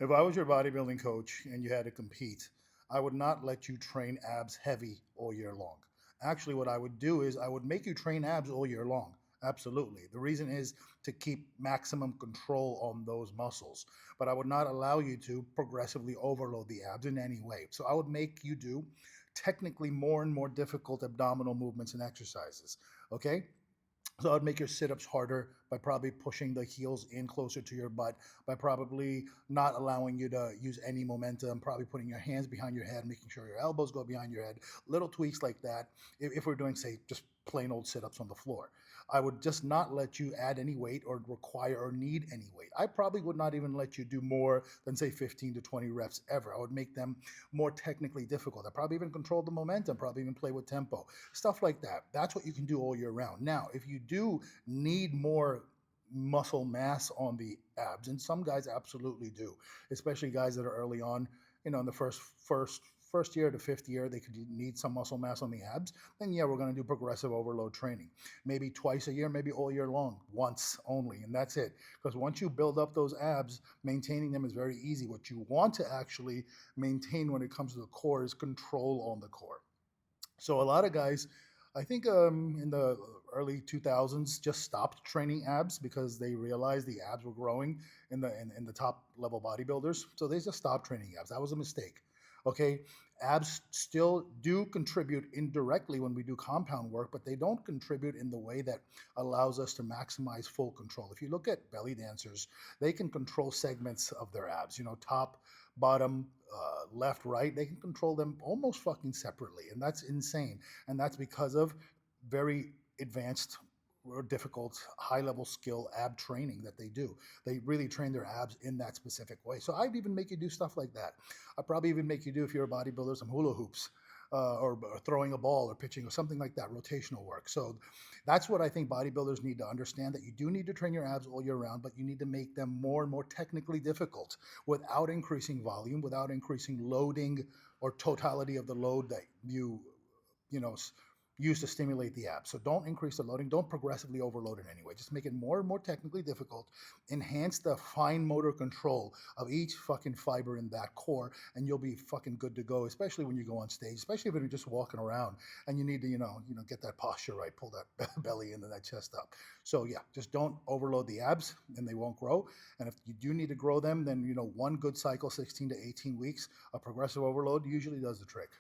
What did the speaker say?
If I was your bodybuilding coach and you had to compete, I would not let you train abs heavy all year long. Actually, what I would do is I would make you train abs all year long. Absolutely. The reason is to keep maximum control on those muscles, but I would not allow you to progressively overload the abs in any way. So I would make you do technically more and more difficult abdominal movements and exercises. Okay. So I'd make your sit-ups harder by probably pushing the heels in closer to your butt, by probably not allowing you to use any momentum, probably putting your hands behind your head, making sure your elbows go behind your head, little tweaks like that. If we're doing, say, just plain old sit-ups on the floor, I would just not let you add any weight or require or need any weight. I probably would not even let you do more than, say, 15 to 20 reps ever. I would make them more technically difficult. I probably even control the momentum, probably even play with tempo, stuff like that. That's what you can do all year round. Now, if you do need more muscle mass on the abs, and some guys absolutely do, especially guys that are early on, in the first year to fifth year, they could need some muscle mass on the abs. Then yeah, we're going to do progressive overload training, maybe twice a year, maybe all year long, once only, and that's it. Because once you build up those abs, maintaining them is very easy. What you want to actually maintain when it comes to the core is control on the core. So a lot of guys, I think in the early 2000s, just stopped training abs because they realized the abs were growing in the top level bodybuilders. So they just stopped training abs. That was a mistake. Okay, abs still do contribute indirectly when we do compound work, but they don't contribute in the way that allows us to maximize full control. If you look at belly dancers, they can control segments of their abs, top, bottom, left, right. They can control them almost fucking separately, and that's insane. And that's because of very advanced or difficult high level skill ab training that they do. They really train their abs in that specific way. So I'd even make you do stuff like that. I'd probably even make you do, if you're a bodybuilder, some hula hoops. Or throwing a ball or pitching or something like that, rotational work. So that's what I think bodybuilders need to understand, that you do need to train your abs all year round, but you need to make them more and more technically difficult without increasing volume, without increasing loading or totality of the load that you know, use to stimulate the abs. So don't increase the loading. Don't progressively overload it anyway. Just make it more and more technically difficult. Enhance the fine motor control of each fucking fiber in that core, and you'll be fucking good to go, especially when you go on stage, especially if you're just walking around and you need to, get that posture right, pull that belly in and that chest up. So yeah, just don't overload the abs and they won't grow. And if you do need to grow them, then, one good cycle, 16 to 18 weeks of progressive overload usually does the trick.